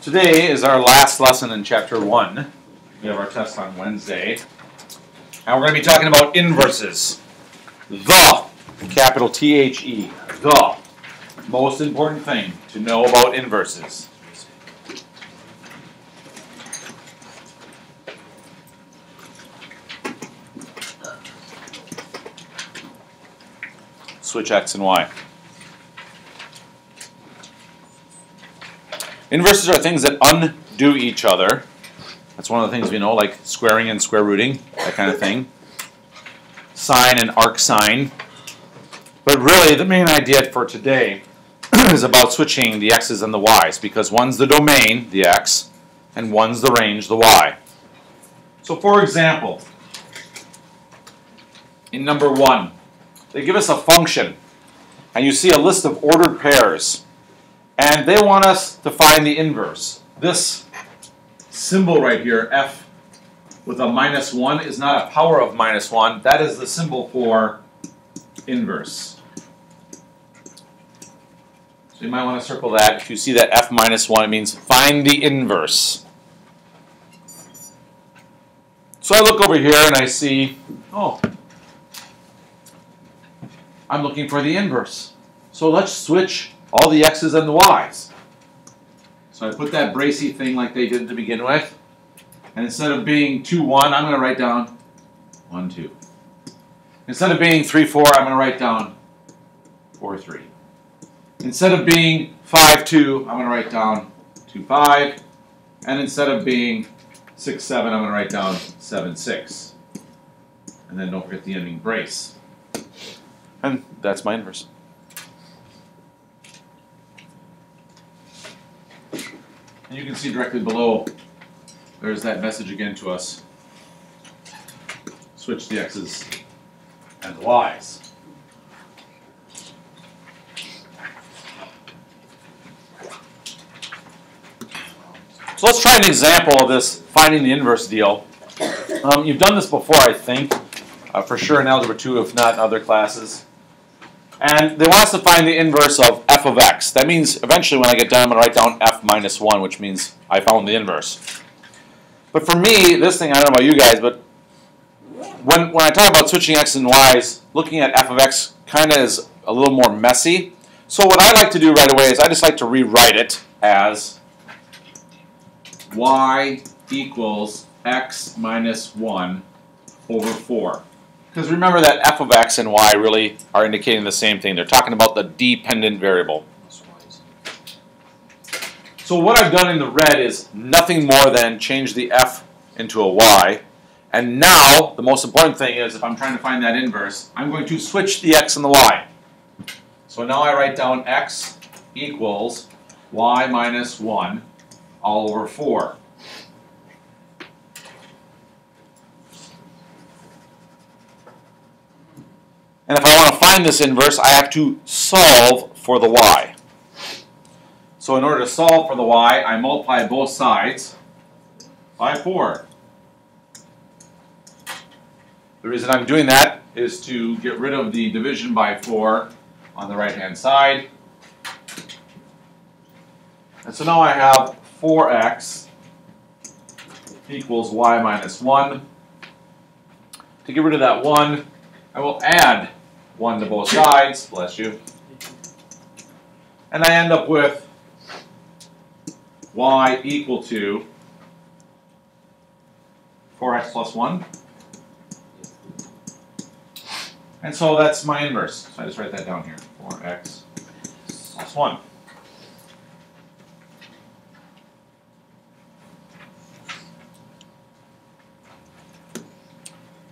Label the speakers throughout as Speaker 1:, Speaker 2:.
Speaker 1: Today is our last lesson in Chapter 1. We have our test on Wednesday. And we're going to be talking about inverses. The, capital T-H-E, the most important thing to know about inverses. Switch X and Y. Inverses are things that undo each other. That's one of the things we know, like squaring and square rooting, that kind of thing. Sine and arc sine. But really, the main idea for today is about switching the x's and the y's, because one's the domain, the x, and one's the range, the y. So for example, in number 1, they give us a function, and you see a list of ordered pairs. And they want us to find the inverse. This symbol right here, f with a -1, is not a power of -1. That is the symbol for inverse. So you might want to circle that. If you see that f -1, it means find the inverse. So I look over here and I see, oh, I'm looking for the inverse. So let's switch all the x's and the y's. So I put that bracy thing like they did to begin with. And instead of being 2, 1, I'm going to write down 1, 2. Instead of being 3, 4, I'm going to write down 4, 3. Instead of being 5, 2, I'm going to write down 2, 5. And instead of being 6, 7, I'm going to write down 7, 6. And then don't forget the ending brace. And that's my inverse. And you can see directly below, there's that message again to us. Switch the x's and the y's. So let's try an example of this finding the inverse deal. You've done this before, I think, for sure in Algebra 2, if not in other classes. And they want us to find the inverse of f of x. That means eventually when I get done, I'm going to write down f -1, which means I found the inverse. But for me, this thing, I don't know about you guys, but when I talk about switching x and y's, looking at f of x kind of is a little more messy. So what I like to do right away is I just like to rewrite it as y equals x minus 1 over 4. Because remember that f of x and y really are indicating the same thing. They're talking about the dependent variable. So what I've done in the red is nothing more than change the f into a y. And now, the most important thing is, if I'm trying to find that inverse, I'm going to switch the x and the y. So now I write down x equals y minus 1 all over 4. And if I want to find this inverse, I have to solve for the y. So in order to solve for the y, I multiply both sides by 4. The reason I'm doing that is to get rid of the division by 4 on the right-hand side. And so now I have 4x equals y minus 1. To get rid of that 1, I will add 1 to both sides, bless you. And I end up with y equal to 4x plus 1. And so that's my inverse. So I just write that down here, 4x plus 1.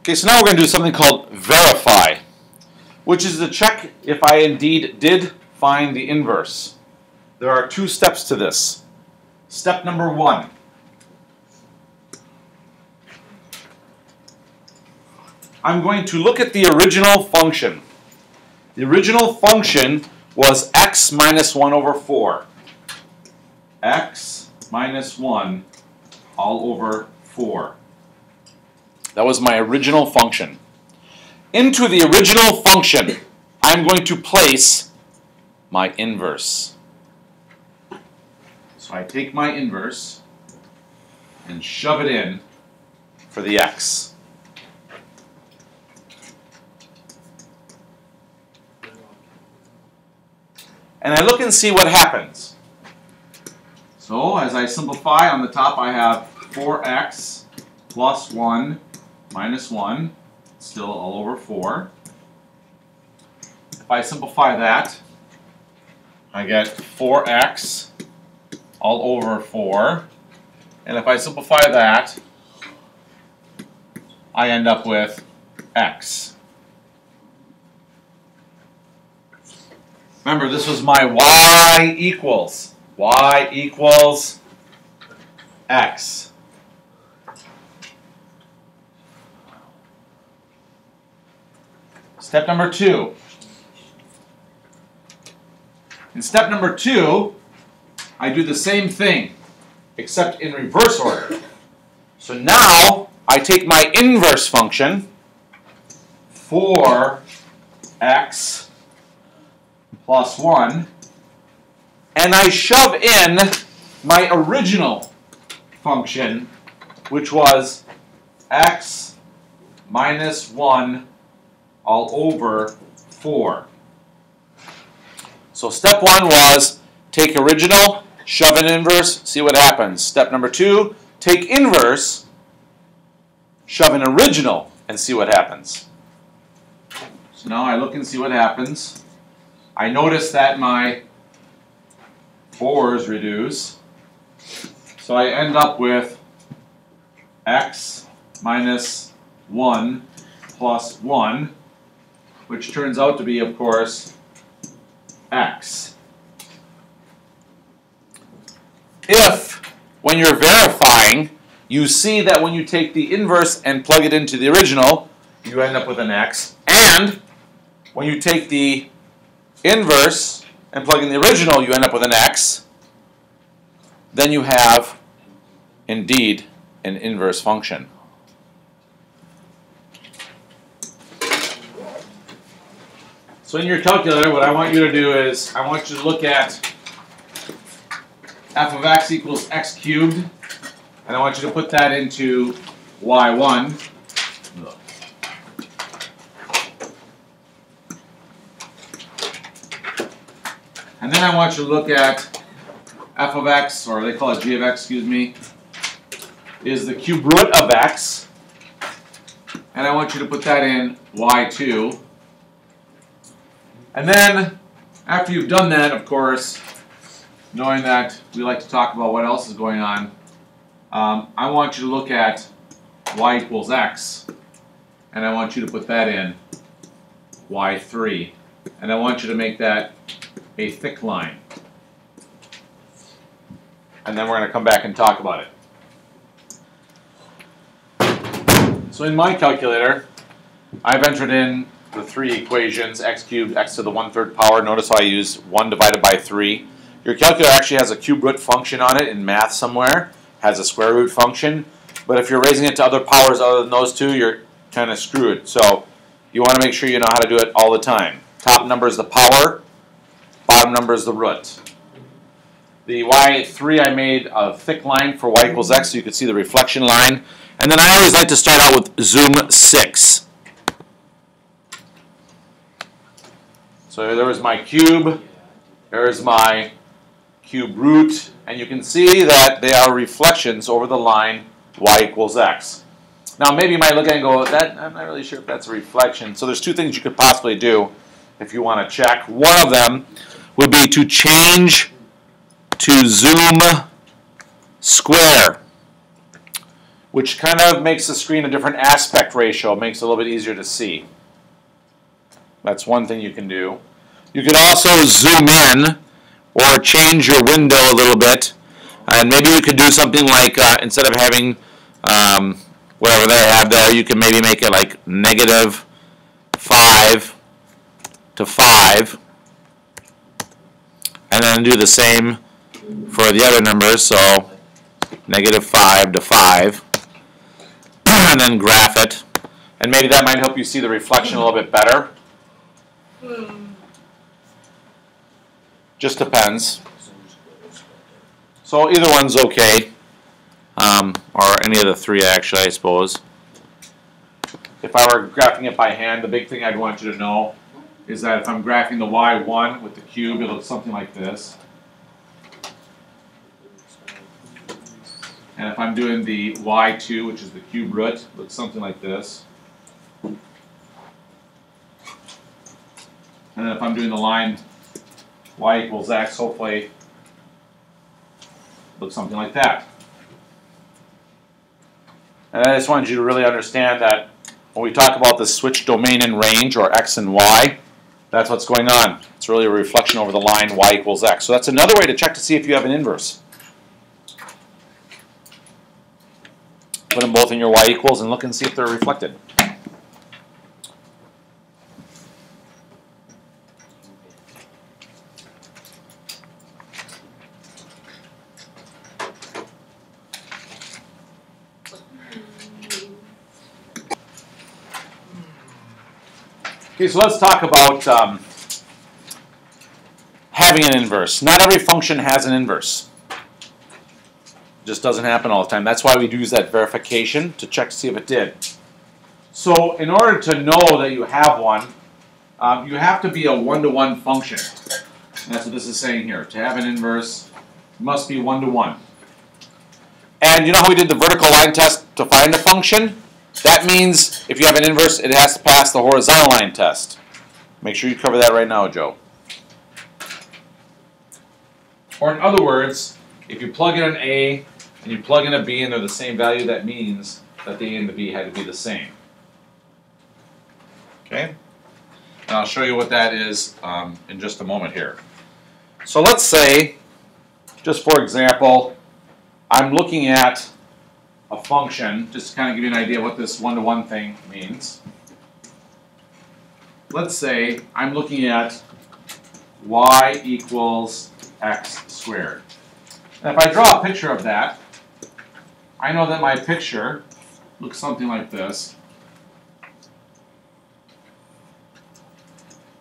Speaker 1: Okay, so now we're going to do something called verify, which is to check if I indeed did find the inverse. There are 2 steps to this. Step number 1. I'm going to look at the original function. The original function was x minus 1 over 4. X minus 1 all over 4. That was my original function. Into the original function, I'm going to place my inverse. So I take my inverse and shove it in for the x. And I look and see what happens. So as I simplify, on the top I have 4x plus 1 minus 1, still all over 4. If I simplify that, I get 4x all over 4. And if I simplify that, I end up with x. Remember, this was my y equals x. Step number 2. In step number 2, I do the same thing, except in reverse order. So now I take my inverse function, 4x plus 1, and I shove in my original function, which was x minus 1 all over 4. So step 1 was take original, shove in inverse, see what happens. Step number 2, take inverse, shove in original, and see what happens. So now I look and see what happens. I notice that my 4's reduce. So I end up with x minus 1 plus 1, which turns out to be, of course, x. If, when you're verifying, you see that when you take the inverse and plug it into the original, you end up with an x, and when you take the inverse and plug in the original, you end up with an x, then you have, indeed, an inverse function. So in your calculator, what I want you to do is, I want you to look at f of x equals x cubed, and I want you to put that into y1. And then I want you to look at f of x, or they call it g of x, excuse me, is the cube root of x. And I want you to put that in y2. And then, after you've done that, of course, knowing that we like to talk about what else is going on, I want you to look at y equals x, and I want you to put that in y3. And I want you to make that a thick line. And then we're going to come back and talk about it. So in my calculator, I've entered in the 3 equations, x cubed, x to the 1/3 power. Notice how I use 1 divided by 3. Your calculator actually has a cube root function on it in math somewhere, has a square root function. But if you're raising it to other powers other than those two, you're kind of screwed. So you want to make sure you know how to do it all the time. Top number is the power, bottom number is the root. The y3, I made a thick line for y equals x so you could see the reflection line. And then I always like to start out with zoom 6. So there is my cube, there is my cube root, and you can see that they are reflections over the line y equals x. Now maybe you might look at it and go, I'm not really sure if that's a reflection. So there's 2 things you could possibly do if you want to check. One of them would be to change to zoom square, which kind of makes the screen a different aspect ratio, makes it a little bit easier to see. That's one thing you can do. You can also zoom in or change your window a little bit, and maybe you could do something like instead of having whatever they have there, you can maybe make it like -5 to 5, and then do the same for the other numbers, so -5 to 5, and then graph it, and maybe that might help you see the reflection a little bit better. Just depends. So either one's okay, or any of the three actually, I suppose. If I were graphing it by hand, the big thing I'd want you to know is that if I'm graphing the y1 with the cube, it looks something like this. And if I'm doing the y2, which is the cube root, it looks something like this. And then if I'm doing the line y equals x, hopefully it looks something like that. And I just wanted you to really understand that when we talk about the switch domain and range, or x and y, that's what's going on. It's really a reflection over the line y equals x. So that's another way to check to see if you have an inverse. Put them both in your y equals and look and see if they're reflected. Okay, so let's talk about having an inverse. Not every function has an inverse. It just doesn't happen all the time. That's why we use that verification to check to see if it did. So in order to know that you have one, you have to be a one-to-one function. And that's what this is saying here. To have an inverse, it must be one-to-one. And you know how we did the vertical line test to find a function? That means if you have an inverse, it has to pass the horizontal line test. Make sure you cover that right now, Joe. Or in other words, if you plug in an A and you plug in a B and they're the same value, that means that the A and the B had to be the same. Okay? And I'll show you what that is in just a moment here. So let's say, just for example, I'm looking at a function, just to kind of give you an idea what this one-to-one thing means. Let's say I'm looking at y equals x squared. And if I draw a picture of that, I know that my picture looks something like this.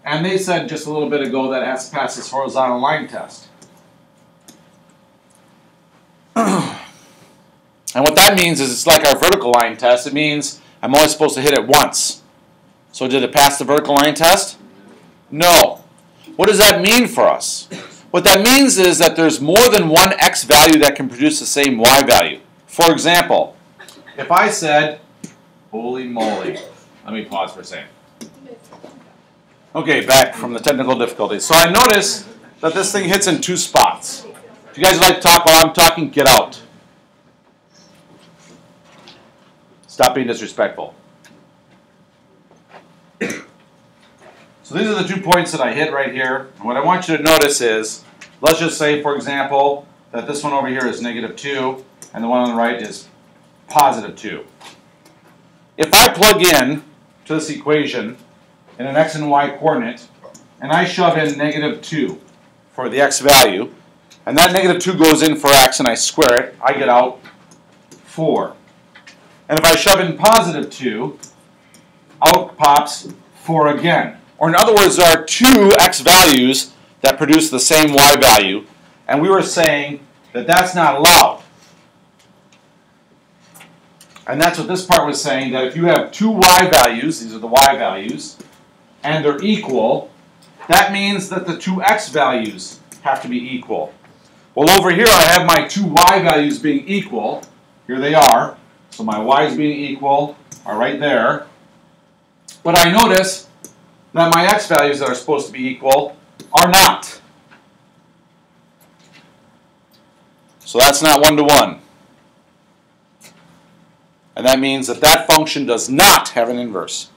Speaker 1: And they said just a little bit ago that it has to pass this horizontal line test. And what that means is it's like our vertical line test. It means I'm only supposed to hit it once. So did it pass the vertical line test? No. What does that mean for us? What that means is that there's more than one x value that can produce the same y value. For example, if I said, holy moly, let me pause for a second. Okay, back from the technical difficulties. So I notice that this thing hits in two spots. If you guys would like to talk while I'm talking, get out. Stop being disrespectful. So these are the 2 points that I hit right here. And what I want you to notice is, let's just say, for example, that this one over here is -2, and the one on the right is +2. If I plug in to this equation in an x and y coordinate, and I shove in -2 for the x value, and that -2 goes in for x and I square it, I get out 4. And if I shove in +2, out pops 4 again. Or in other words, there are two x values that produce the same y value, and we were saying that that's not allowed. And that's what this part was saying, that if you have two y values, these are the y values, and they're equal, that means that the two x values have to be equal. Well, over here I have my two y values being equal. Here they are. So my y's being equal are right there. But I notice that my x values that are supposed to be equal are not. So that's not one-to-one. And that means that that function does not have an inverse.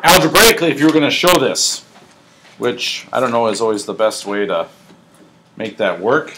Speaker 1: Algebraically, if you were going to show this, which I don't know is always the best way to make that work.